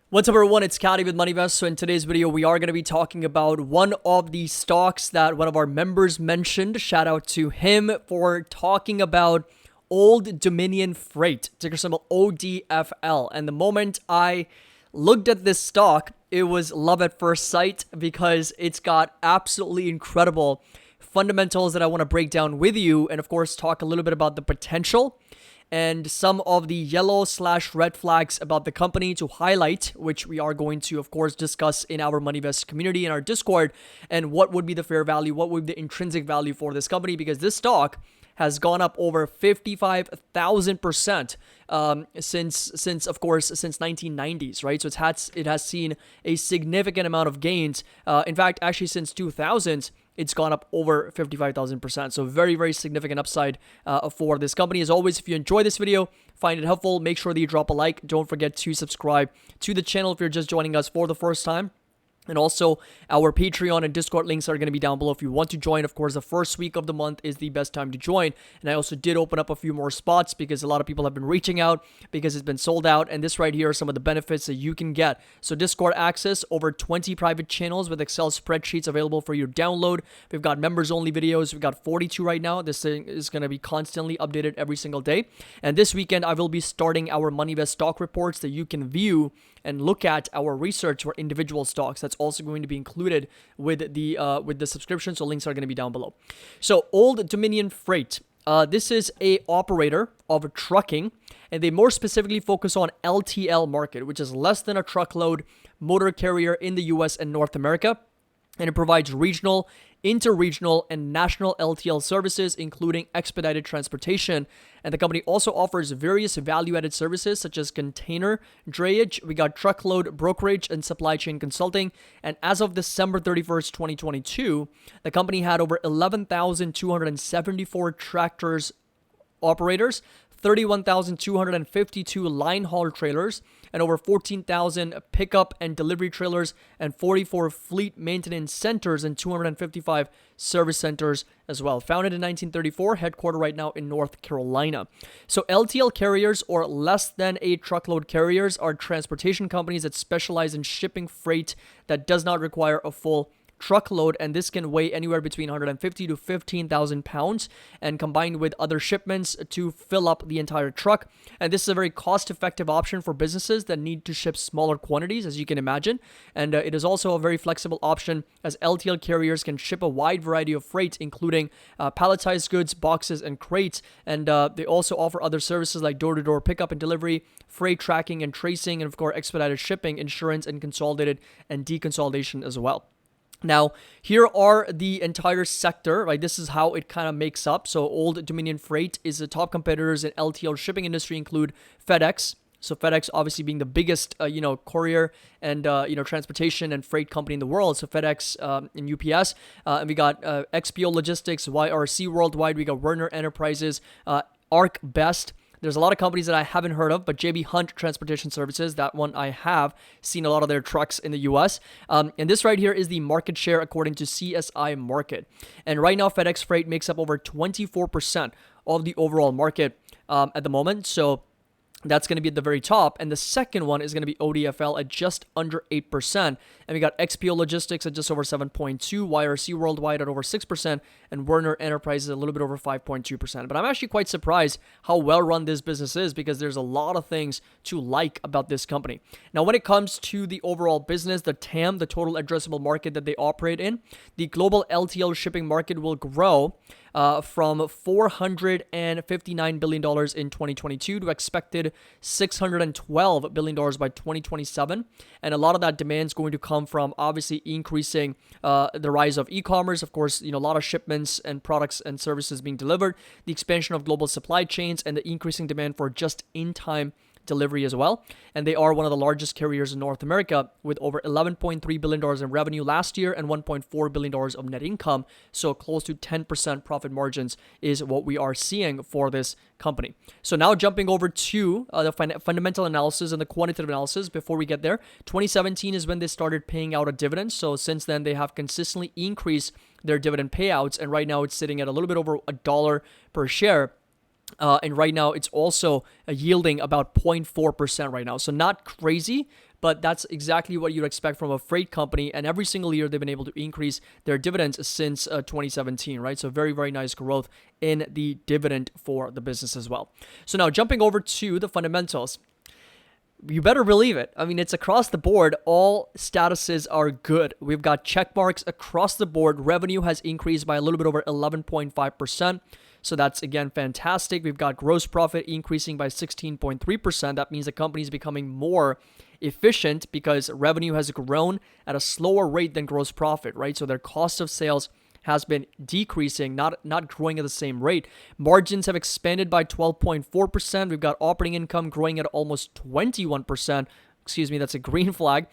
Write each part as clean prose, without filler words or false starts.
What's up everyone, it's Caddy with MoneyVest. So in today's video, we are going to be talking about one of the stocks that one of our members mentioned. Shout out to him for talking about Old Dominion Freight, ticker symbol ODFL. And the moment I looked at this stock, it was love at first sight because it's got absolutely incredible fundamentals that I want to break down with you. And of course, talk a little bit about the potential and some of the yellow/red flags about the company to highlight, which we are going to, of course, discuss in our MoneyVest community in our Discord, and what would be the fair value, what would be the intrinsic value for this company, because this stock has gone up over 55,000% since 1990s, right? So it has seen a significant amount of gains. In fact, actually since 2000s, it's gone up over 55,000%. So very, very significant upside for this company. As always, if you enjoy this video, find it helpful, make sure that you drop a like. Don't forget to subscribe to the channel if you're just joining us for the first time. And also, our Patreon and Discord links are going to be down below if you want to join. Of course, the first week of the month is the best time to join. And I also did open up a few more spots because a lot of people have been reaching out because it's been sold out. And this right here are some of the benefits that you can get. So Discord access, over 20 private channels with Excel spreadsheets available for you to download. We've got members-only videos. We've got 42 right now. This thing is going to be constantly updated every single day. And this weekend, I will be starting our MoneyVest stock reports that you can view and look at our research for individual stocks. That's also going to be included with the subscription. So links are going to be down below. So Old Dominion Freight. This is a operator of trucking, and they more specifically focus on LTL market, which is less than a truckload motor carrier in the US and North America. And it provides regional, interregional, and national LTL services, including expedited transportation. And the company also offers various value-added services such as container drayage. We got truckload brokerage and supply chain consulting. And as of December 31st, 2022, the company had over 11,274 tractors operators, 31,252 line haul trailers, and over 14,000 pickup and delivery trailers, and 44 fleet maintenance centers and 255 service centers as well. Founded in 1934, headquartered right now in North Carolina. So LTL carriers, or less than a truckload carriers, are transportation companies that specialize in shipping freight that does not require a full truckload, and this can weigh anywhere between 150 to 15,000 pounds, and combined with other shipments to fill up the entire truck. And this is a very cost-effective option for businesses that need to ship smaller quantities, as you can imagine. And it is also a very flexible option, as LTL carriers can ship a wide variety of freight, including palletized goods, boxes, and crates. And they also offer other services like door-to-door pickup and delivery, freight tracking and tracing, and of course expedited shipping, insurance, and consolidated and deconsolidation as well. Now, here are the entire sector, right? This is how it kind of makes up. So Old Dominion Freight is the top competitors in LTL shipping industry include FedEx. So FedEx obviously being the biggest, courier and, transportation and freight company in the world. So FedEx and UPS. And we got XPO Logistics, YRC Worldwide. We got Werner Enterprises, Arc Best. There's a lot of companies that I haven't heard of, but JB Hunt Transportation Services, that one I have seen a lot of their trucks in the US. And this right here is the market share according to CSI Market. And right now, FedEx Freight makes up over 24% of the overall market at the moment. So that's going to be at the very top. And the second one is going to be ODFL at just under 8%. And we got XPO Logistics at just over 7.2%, YRC Worldwide at over 6%, and Werner Enterprises a little bit over 5.2%. But I'm actually quite surprised how well run this business is, because there's a lot of things to like about this company. Now, when it comes to the overall business, the TAM, the total addressable market that they operate in, the global LTL shipping market will grow from $459 billion in 2022 to expected $612 billion by 2027. And a lot of that demand is going to come from obviously increasing the rise of e-commerce. Of course, a lot of shipments and products and services being delivered, the expansion of global supply chains, and the increasing demand for just-in-time delivery as well. And they are one of the largest carriers in North America with over $11.3 billion in revenue last year and $1.4 billion of net income. So close to 10% profit margins is what we are seeing for this company. So now jumping over to the fundamental analysis and the quantitative analysis. Before we get there, 2017 is when they started paying out a dividend. So since then, they have consistently increased their dividend payouts. And right now it's sitting at a little bit over $1 per share. And right now, it's also yielding about 0.4% right now. So not crazy, but that's exactly what you'd expect from a freight company. And every single year, they've been able to increase their dividends since 2017, right? So very, very nice growth in the dividend for the business as well. So now jumping over to the fundamentals. You better believe it. I mean, it's across the board. All statuses are good. We've got check marks across the board. Revenue has increased by a little bit over 11.5%. So that's, again, fantastic. We've got gross profit increasing by 16.3%. That means the company is becoming more efficient because revenue has grown at a slower rate than gross profit, right? So their cost of sales has been decreasing, not growing at the same rate. Margins have expanded by 12.4%. We've got operating income growing at almost 21%. Excuse me, that's a green flag.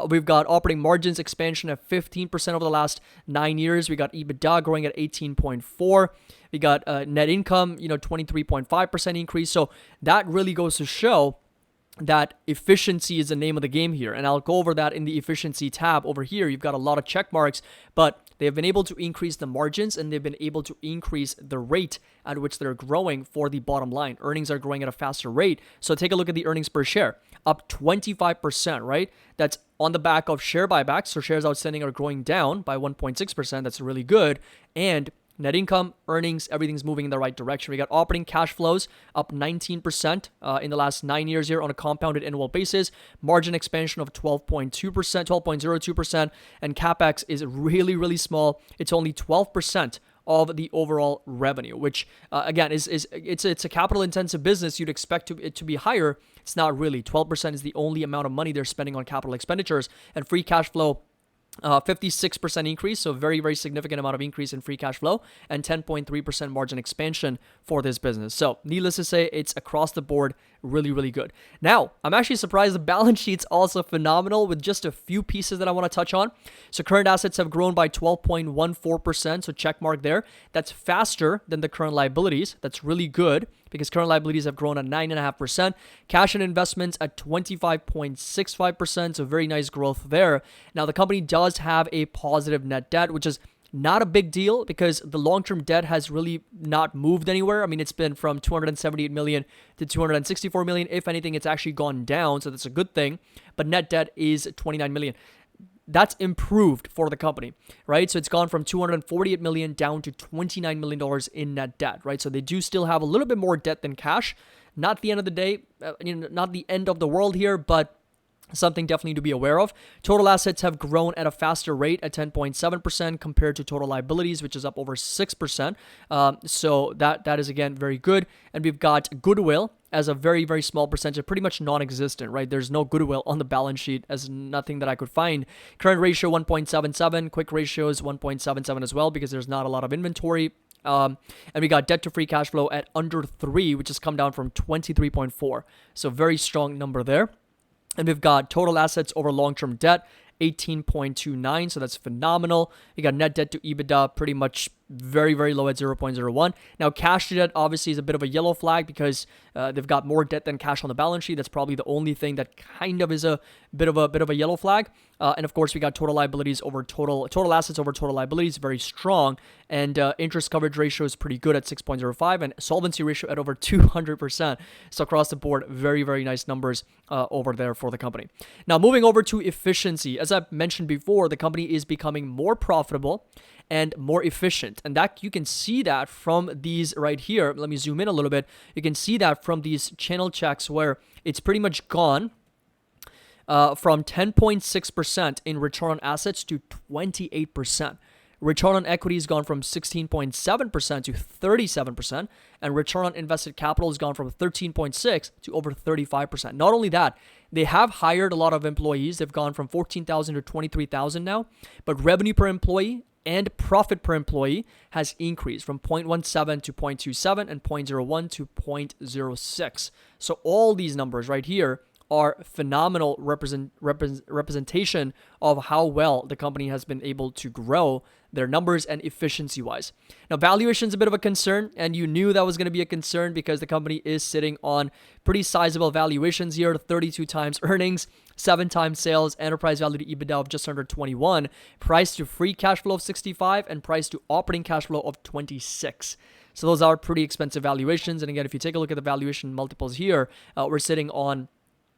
We've got operating margins expansion of 15% over the last 9 years. We got EBITDA growing at 18.4%. We got net income, 23.5% increase. So that really goes to show that efficiency is the name of the game here. And I'll go over that in the efficiency tab over here. You've got a lot of check marks, but they've been able to increase the margins and they've been able to increase the rate at which they're growing for the bottom line. Earnings are growing at a faster rate. So take a look at the earnings per share, up 25%, right? That's on the back of share buybacks. So shares outstanding are growing down by 1.6%. That's really good. And net income, earnings, everything's moving in the right direction. We got operating cash flows up 19% in the last 9 years here on a compounded annual basis. Margin expansion of 12.02%, and CapEx is really, really small. It's only 12% of the overall revenue, which again it's a capital intensive business. You'd expect it to be higher. It's not really. 12% is the only amount of money they're spending on capital expenditures, and free cash flow 56% increase, so very, very significant amount of increase in free cash flow, and 10.3% margin expansion for this business. So needless to say, it's across the board really, really good. Now, I'm actually surprised the balance sheet's also phenomenal with just a few pieces that I want to touch on. So current assets have grown by 12.14%, so check mark there. That's faster than the current liabilities. That's really good because current liabilities have grown at 9.5%. Cash and investments at 25.65%, so very nice growth there. Now, the company does have a positive net debt, which is not a big deal because the long-term debt has really not moved anywhere. I mean, it's been from 278 million to 264 million. If anything, it's actually gone down, so that's a good thing. But net debt is 29 million. That's improved for the company, right? So it's gone from 248 million down to $29 million in net debt, right? So they do still have a little bit more debt than cash. Not the end of the day, not the end of the world here, but something definitely to be aware of. Total assets have grown at a faster rate at 10.7% compared to total liabilities, which is up over 6%. So that is, again, very good. And we've got goodwill as a very, very small percentage, pretty much non-existent, right? There's no goodwill on the balance sheet as nothing that I could find. Current ratio 1.77, quick ratio is 1.77 as well because there's not a lot of inventory. And we got debt to free cash flow at under 3, which has come down from 23.4. So very strong number there. And we've got total assets over long-term debt, 18.29, so that's phenomenal. You got net debt to EBITDA pretty much very, very low at 0.01. Now, cash to debt obviously is a bit of a yellow flag because they've got more debt than cash on the balance sheet. That's probably the only thing that kind of is a bit of a yellow flag. And of course, we got total liabilities over total assets over total liabilities, very strong. And interest coverage ratio is pretty good at 6.05, and solvency ratio at over 200%. So across the board, very, very nice numbers over there for the company. Now, moving over to efficiency. As I mentioned before, the company is becoming more profitable and more efficient. And that you can see that from these right here. Let me zoom in a little bit. You can see that from these channel checks where it's pretty much gone from 10.6% in return on assets to 28%. Return on equity has gone from 16.7% to 37%, and return on invested capital has gone from 13.6% to over 35%. Not only that, they have hired a lot of employees. They've gone from 14,000 to 23,000 now, but revenue per employee and profit per employee has increased from 0.17 to 0.27 and 0.01 to 0.06. So all these numbers right here are phenomenal representation of how well the company has been able to grow their numbers and efficiency-wise. Now, valuation is a bit of a concern, and you knew that was going to be a concern because the company is sitting on pretty sizable valuations here, 32 times earnings, 7 times sales, enterprise value to EBITDA of just under 21, price to free cash flow of 65, and price to operating cash flow of 26. So those are pretty expensive valuations. And again, if you take a look at the valuation multiples here, we're sitting on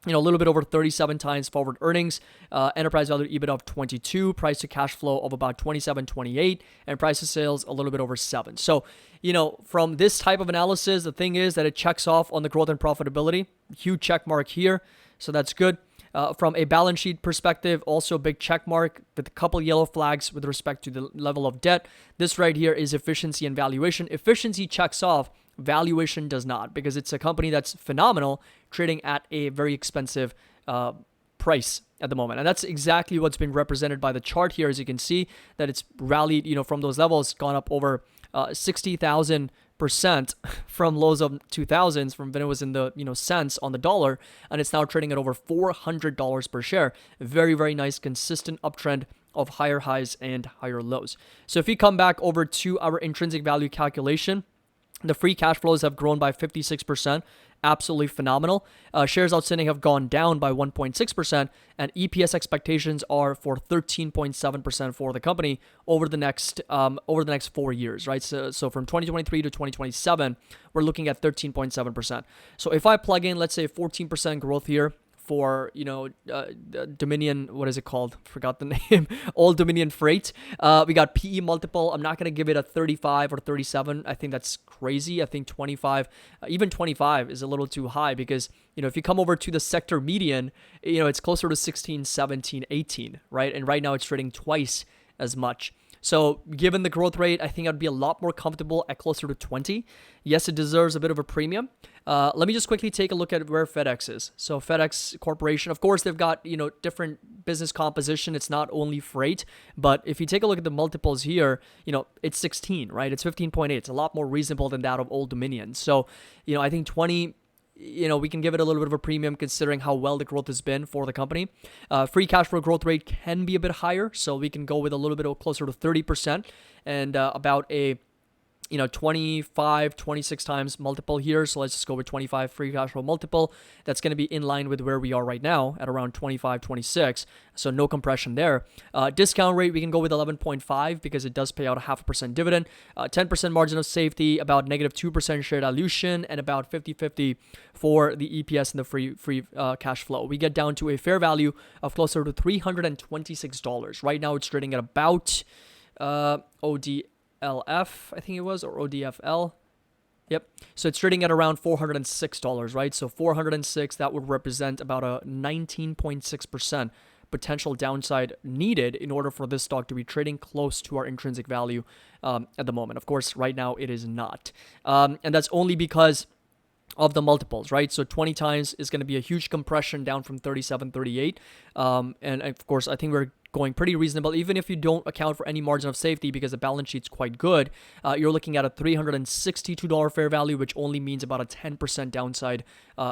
a little bit over 37 times forward earnings, enterprise value EBITDA of 22, price to cash flow of about 27, 28, and price to sales a little bit over 7. So, from this type of analysis, the thing is that it checks off on the growth and profitability. Huge check mark here. So that's good. From a balance sheet perspective, also a big check mark with a couple yellow flags with respect to the level of debt. This right here is efficiency and valuation. Efficiency checks off. Valuation does not, because it's a company that's phenomenal, trading at a very expensive price at the moment. And that's exactly what's being represented by the chart here. As you can see that it's rallied, from those levels, gone up over 60,000% from lows of 2000s, from when it was in the cents on the dollar, and it's now trading at over $400 per share. Very, very nice, consistent uptrend of higher highs and higher lows. So if we come back over to our intrinsic value calculation, the free cash flows have grown by 56%. Absolutely phenomenal. Shares outstanding have gone down by 1.6%, and EPS expectations are for 13.7% for the company over the next 4 years, right? So from 2023 to 2027, we're looking at 13.7%. So if I plug in, let's say 14% growth here for Dominion, what is it called? Forgot the name. Old Dominion Freight. We got PE multiple. I'm not gonna give it a 35 or 37. I think that's crazy. I think 25, even 25 is a little too high, because if you come over to the sector median, it's closer to 16, 17, 18, right? And right now it's trading twice as much. So given the growth rate, I think I'd be a lot more comfortable at closer to 20. Yes, it deserves a bit of a premium. Let me just quickly take a look at where FedEx is. So FedEx Corporation, of course, they've got, different business composition. It's not only freight, but if you take a look at the multiples here, it's 16, right? It's 15.8. It's a lot more reasonable than that of Old Dominion. So, I think 20, we can give it a little bit of a premium considering how well the growth has been for the company. Free cash flow growth rate can be a bit higher, so we can go with a little bit closer to 30% and about a 25, 26 times multiple here. So let's just go with 25 free cash flow multiple. That's going to be in line with where we are right now at around 25, 26. So no compression there. Discount rate, we can go with 11.5 because it does pay out a 0.5% dividend. 10% margin of safety, about negative 2% share dilution, and about 50-50 for the EPS and the free cash flow. We get down to a fair value of closer to $326. Right now it's trading at about ODLF, I think it was, or ODFL. Yep. So it's trading at around $406, right? So 406, that would represent about a 19.6% potential downside needed in order for this stock to be trading close to our intrinsic value at the moment. Of course, right now it is not. And that's only because of the multiples, right? So 20 times is going to be a huge compression down from 37, 38. And of course, I think we're going pretty reasonable, even if you don't account for any margin of safety because the balance sheet's quite good. You're looking at a $362 fair value, which only means about a 10% downside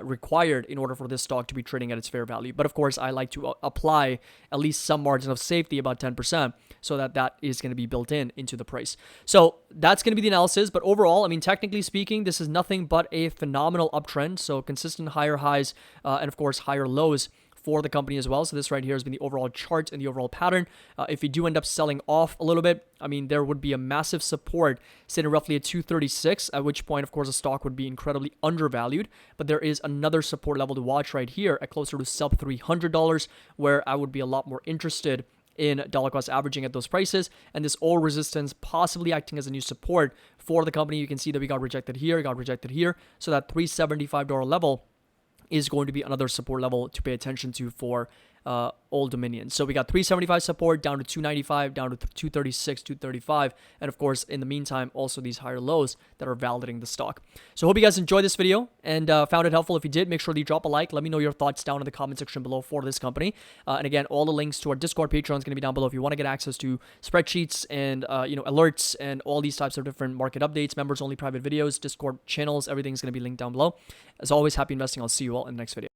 required in order for this stock to be trading at its fair value. But of course, I like to apply at least some margin of safety, about 10%, so that is going to be built into the price. So that's going to be the analysis. But overall, I mean, technically speaking, this is nothing but a phenomenal uptrend. So consistent higher highs and of course higher lows for the company as well. So this right here has been the overall chart and the overall pattern. If you do end up selling off a little bit, I mean, there would be a massive support sitting roughly at 236, at which point, of course, the stock would be incredibly undervalued. But there is another support level to watch right here at closer to sub $300, where I would be a lot more interested in dollar cost averaging at those prices, and this old resistance possibly acting as a new support for the company. You can see that we got rejected here, so that $375 level is going to be another support level to pay attention to for Old Dominion. So we got 375 support down to 295, down to 236, 235, and of course, in the meantime, also these higher lows that are validating the stock. So hope you guys enjoyed this video and found it helpful. If you did, make sure that you drop a like. Let me know your thoughts down in the comment section below for this company. And again, all the links to our Discord, Patreon is going to be down below if you want to get access to spreadsheets and alerts and all these types of different market updates, members only private videos, Discord channels. Everything's going to be linked down below. As always, happy investing. I'll see you all in the next video.